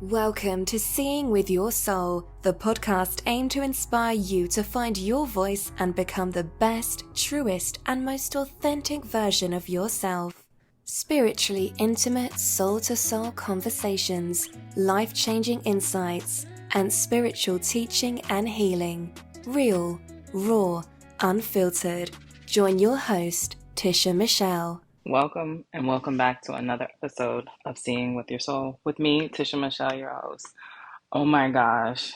Welcome to Seeing with Your Soul, the podcast aimed to inspire you to find your voice and become the best, truest, and most authentic version of yourself. Spiritually intimate, soul-to-soul conversations, life-changing insights, and spiritual teaching and healing. Real, raw, unfiltered. Join your host, Tisha Michelle. Welcome and welcome back to another episode of Seeing with Your Soul with me, Tisha Michelle, your host. Oh my gosh.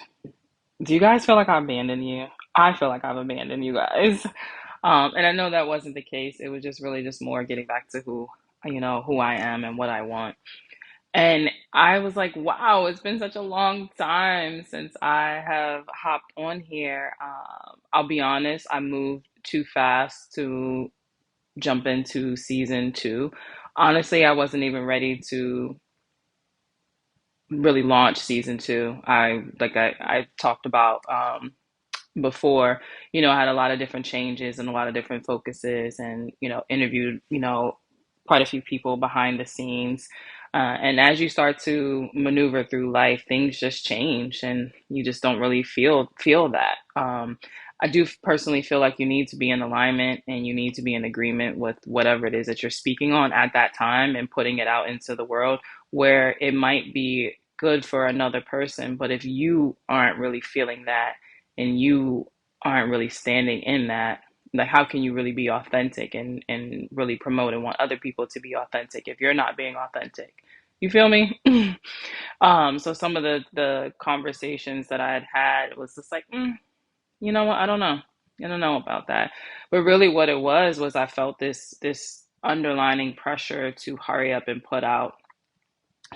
Do you guys feel like I abandoned you? I feel like I've abandoned you guys. And I know that wasn't the case. It was just really just more getting back to who I am and what I want. And I was like, wow, it's been such a long time since I have hopped on here. I'll be honest, I moved too fast to jump into season two. Honestly, I wasn't even ready to really launch season two. I talked about before, I had a lot of different changes and a lot of different focuses and, interviewed, quite a few people behind the scenes. And as you start to maneuver through life, things just change and you just don't really feel that. I do personally feel like you need to be in alignment and you need to be in agreement with whatever it is that you're speaking on at that time and putting it out into the world where it might be good for another person. But if you aren't really feeling that, and you aren't really standing in that, like how can you really be authentic and really promote and want other people to be authentic if you're not being authentic? You feel me? So some of the conversations that I had was just like, you know what? I don't know. I don't know about that. But really what it was I felt this underlining pressure to hurry up and put out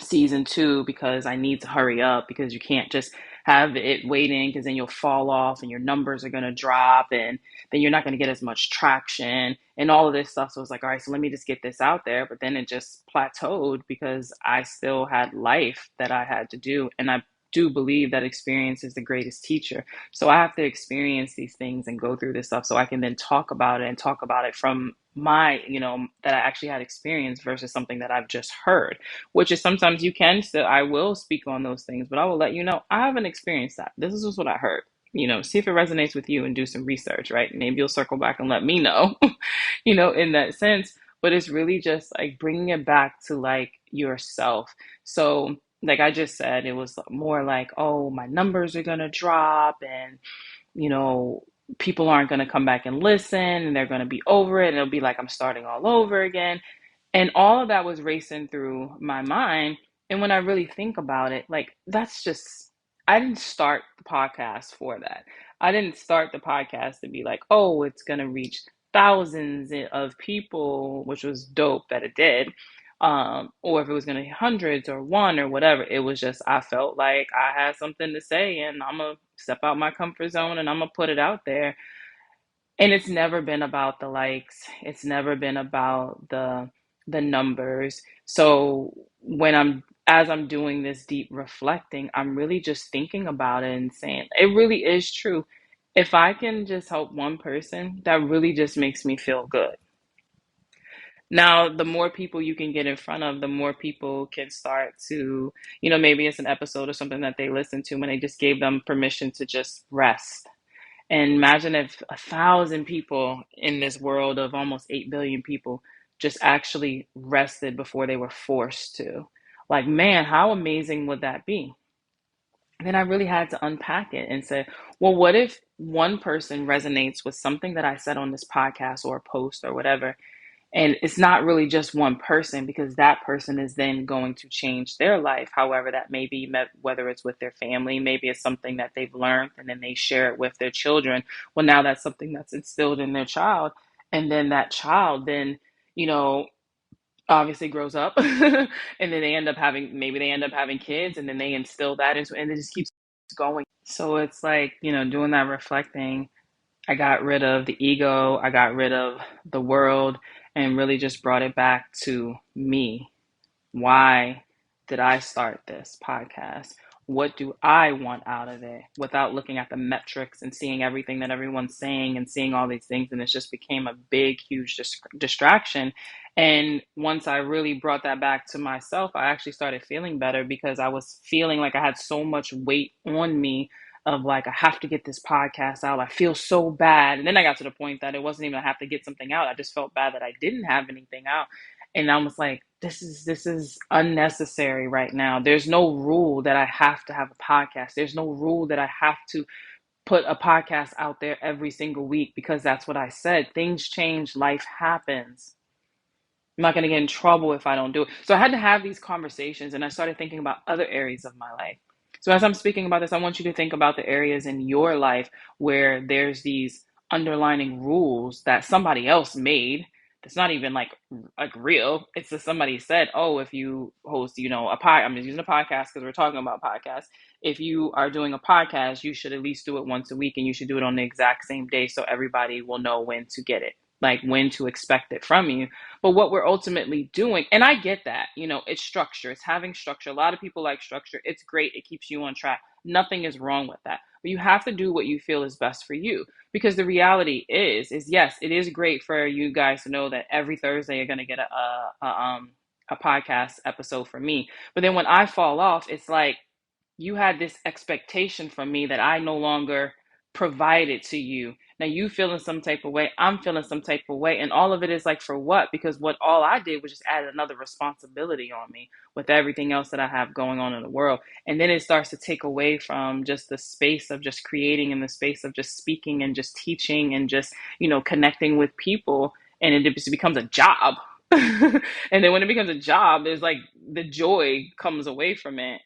season two because I need to hurry up because you can't just have it waiting because then you'll fall off and your numbers are going to drop and then you're not going to get as much traction and all of this stuff. So it's like, all right, so let me just get this out there. But then it just plateaued because I still had life that I had to do. And I do believe that experience is the greatest teacher. So I have to experience these things and go through this stuff so I can then talk about it and talk about it from my, that I actually had experience versus something that I've just heard, which is sometimes you can still, I will speak on those things, but I will let you know, I haven't experienced that. This is just what I heard. See if it resonates with you and do some research, right? Maybe you'll circle back and let me know, in that sense. But it's really just like bringing it back to like yourself. So, like I just said, it was more like, oh, my numbers are going to drop and, you know, people aren't going to come back and listen and they're going to be over it. And it'll be like I'm starting all over again. And all of that was racing through my mind. And when I really think about it, like that's just, I didn't start the podcast for that. I didn't start the podcast to be like, oh, it's going to reach thousands of people, which was dope that it did. Or if it was going to be hundreds or one or whatever. It was just, I felt like I had something to say and I'm going to step out my comfort zone and I'm going to put it out there. And it's never been about the likes. It's never been about the numbers. So as I'm doing this deep reflecting, I'm really just thinking about it and saying, it really is true. If I can just help one person, that really just makes me feel good. Now, the more people you can get in front of, the more people can start to, maybe it's an episode or something that they listen to and they just gave them permission to just rest. And imagine if 1,000 people in this world of almost 8 billion people just actually rested before they were forced to. Like, man, how amazing would that be? Then I really had to unpack it and say, well, what if one person resonates with something that I said on this podcast or a post or whatever? And it's not really just one person because that person is then going to change their life, however that may be, whether it's with their family, maybe it's something that they've learned and then they share it with their children. Well, now that's something that's instilled in their child. And then that child then, you know, obviously grows up and then maybe they end up having kids and then they instill that into, and it just keeps going. So it's like, doing that reflecting, I got rid of the ego, I got rid of the world, and really just brought it back to me. Why did I start this podcast? What do I want out of it without looking at the metrics and seeing everything that everyone's saying and seeing all these things? And it just became a big, huge distraction. And once I really brought that back to myself, I actually started feeling better because I was feeling like I had so much weight on me of like, I have to get this podcast out. I feel so bad. And then I got to the point that it wasn't even I have to get something out. I just felt bad that I didn't have anything out. And I was like, this is unnecessary right now. There's no rule that I have to have a podcast. There's no rule that I have to put a podcast out there every single week because that's what I said. Things change, life happens. I'm not going to get in trouble if I don't do it. So I had to have these conversations and I started thinking about other areas of my life. So as I'm speaking about this, I want you to think about the areas in your life where there's these underlining rules that somebody else made. That's not even like real. It's just somebody said, oh, if you host, a pod, I'm just using a podcast because we're talking about podcasts. If you are doing a podcast, you should at least do it once a week and you should do it on the exact same day so everybody will know when to get it, like when to expect it from you. But what we're ultimately doing, and I get that, it's structure, it's having structure. A lot of people like structure. It's great. It keeps you on track. Nothing is wrong with that. But you have to do what you feel is best for you. Because the reality is yes, it is great for you guys to know that every Thursday you're going to get a podcast episode from me. But then when I fall off, it's like you had this expectation from me that I no longer provided to you. Now you feeling some type of way, I'm feeling some type of way, and all of it is like for what? Because what all I did was just add another responsibility on me with everything else that I have going on in the world. And then it starts to take away from just the space of just creating and the space of just speaking and just teaching and just, connecting with people. And it just becomes a job. And then when it becomes a job, there's like the joy comes away from it.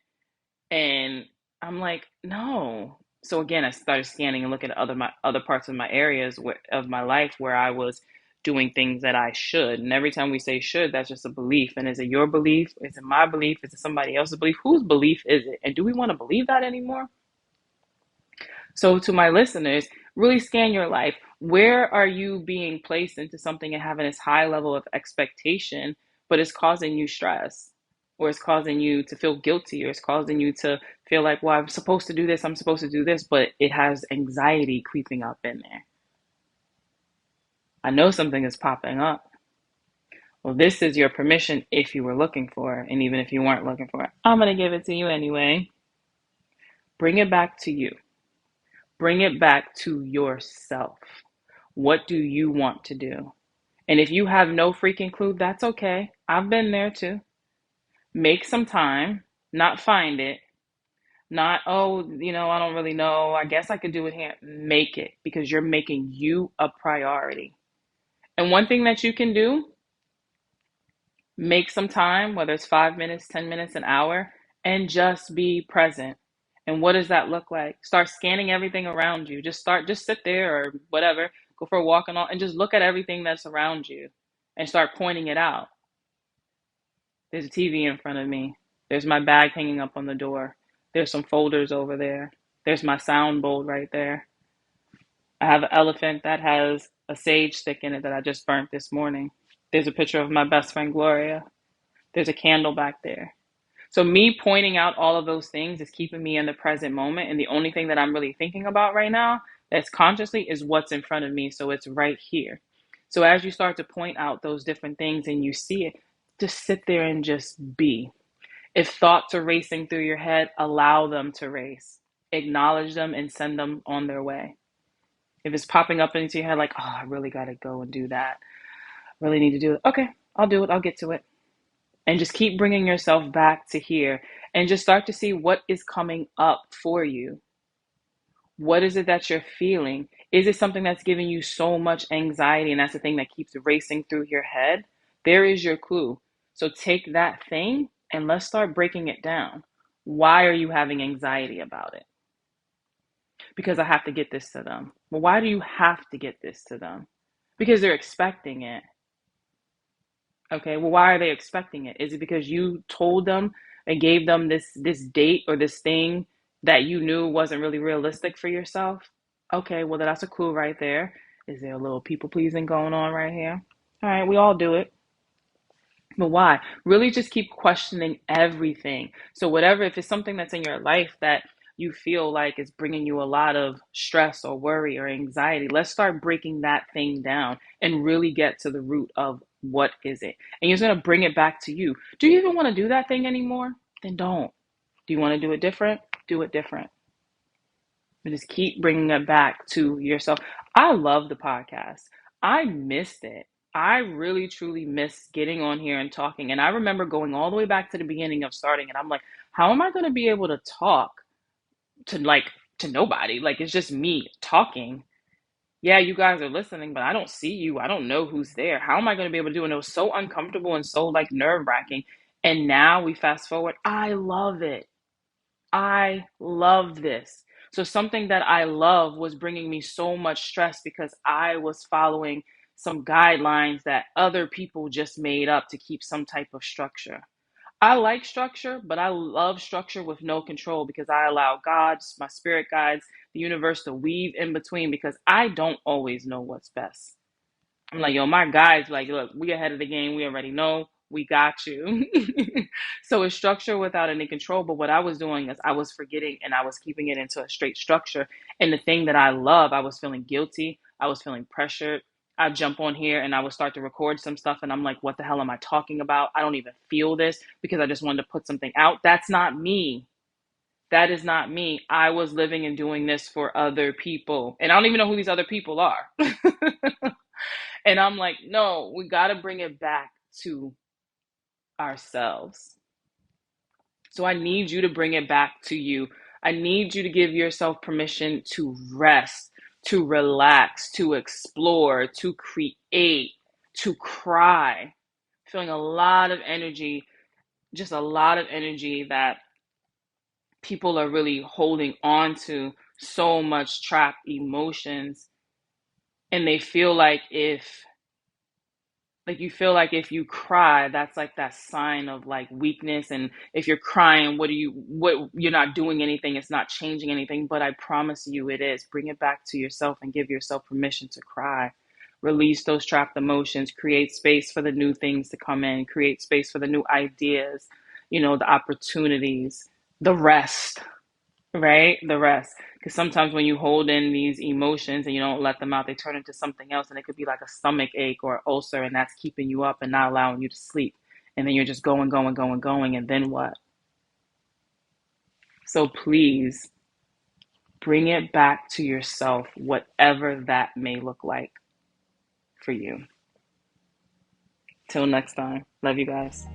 And I'm like, no. So again, I started scanning and looking at other parts of my areas of my life where I was doing things that I should. And every time we say should, that's just a belief. And is it your belief? Is it my belief? Is it somebody else's belief? Whose belief is it? And do we want to believe that anymore? So to my listeners, really scan your life. Where are you being placed into something and having this high level of expectation, but it's causing you stress? Or it's causing you to feel guilty, or it's causing you to feel like, well, I'm supposed to do this, I'm supposed to do this, but it has anxiety creeping up in there. I know something is popping up. Well, this is your permission if you were looking for it, and even if you weren't looking for it, I'm going to give it to you anyway. Bring it back to you. Bring it back to yourself. What do you want to do? And if you have no freaking clue, that's okay. I've been there too. Make some time, not find it, not, oh, I don't really know. I guess I could do it here. Make it because you're making you a priority. And one thing that you can do, make some time, whether it's 5 minutes, 10 minutes, an hour, and just be present. And what does that look like? Start scanning everything around you. Just sit there or whatever, go for a walk and all, and just look at everything that's around you and start pointing it out. There's a TV in front of me. There's my bag hanging up on the door. There's some folders over there. There's my sound bowl right there. I have an elephant that has a sage stick in it that I just burnt this morning. There's a picture of my best friend Gloria. There's a candle back there. So me pointing out all of those things is keeping me in the present moment. And the only thing that I'm really thinking about right now that's consciously is what's in front of me. So it's right here. So as you start to point out those different things and you see it, just sit there and just be. If thoughts are racing through your head, allow them to race. Acknowledge them and send them on their way. If it's popping up into your head like, oh, I really got to go and do that. I really need to do it. Okay, I'll do it. I'll get to it. And just keep bringing yourself back to here and just start to see what is coming up for you. What is it that you're feeling? Is it something that's giving you so much anxiety and that's the thing that keeps racing through your head? There is your clue. So take that thing and let's start breaking it down. Why are you having anxiety about it? Because I have to get this to them. Well, why do you have to get this to them? Because they're expecting it. Okay, well, why are they expecting it? Is it because you told them and gave them this date or this thing that you knew wasn't really realistic for yourself? Okay, well, that's a clue right there. Is there a little people pleasing going on right here? All right, we all do it. But why? Really just keep questioning everything. So whatever, if it's something that's in your life that you feel like is bringing you a lot of stress or worry or anxiety, let's start breaking that thing down and really get to the root of What is it? And you're going to bring it back to you. Do you even want to do that thing anymore? Then don't. Do you want to do it different? Do it different. But just keep bringing it back to yourself. I love the podcast. I missed it. I really, truly missed getting on here and talking. And I remember going all the way back to the beginning of starting, and I'm like, how am I going to be able to talk to nobody? Like, it's just me talking. Yeah, you guys are listening, but I don't see you. I don't know who's there. How am I going to be able to do it? And it was so uncomfortable and so like nerve-wracking. And now we fast forward. I love it. I love this. So something that I love was bringing me so much stress because I was following some guidelines that other people just made up to keep some type of structure. I like structure, but I love structure with no control because I allow God, my spirit guides, the universe to weave in between because I don't always know what's best. I'm like, yo, my guys, like, look, we ahead of the game. We already know. We got you. So it's structure without any control. But what I was doing is I was forgetting and I was keeping it into a straight structure. And the thing that I love, I was feeling guilty. I was feeling pressured. I'd jump on here and I would start to record some stuff. And I'm like, what the hell am I talking about? I don't even feel this because I just wanted to put something out. That's not me. That is not me. I was living and doing this for other people. And I don't even know who these other people are. And I'm like, no, we got to bring it back to ourselves. So I need you to bring it back to you. I need you to give yourself permission to rest, to relax, to explore, to create, to cry. Feeling a lot of energy, just a lot of energy that people are really holding on to, so much trapped emotions. And they feel like you feel like if you cry, that's like that sign of like weakness. And if you're crying, what you're not doing anything, it's not changing anything. But I promise you it is. Bring it back to yourself and give yourself permission to cry. Release those trapped emotions, create space for the new things to come in, create space for the new ideas, the opportunities, the rest. Right? The rest. Because sometimes when you hold in these emotions and you don't let them out, they turn into something else. And it could be like a stomach ache or ulcer, and that's keeping you up and not allowing you to sleep. And then you're just going, going, going, going. And then what? So please bring it back to yourself, whatever that may look like for you. Till next time. Love you guys.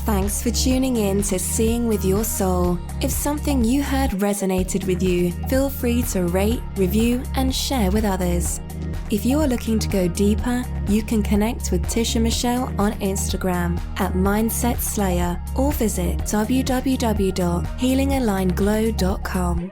Thanks for tuning in to Seeing with Your Soul. If something you heard resonated with you, feel free to rate, review, and share with others. If you are looking to go deeper, you can connect with Tisha Michelle on Instagram at Mindset Slayer or visit www.healingalignglow.com.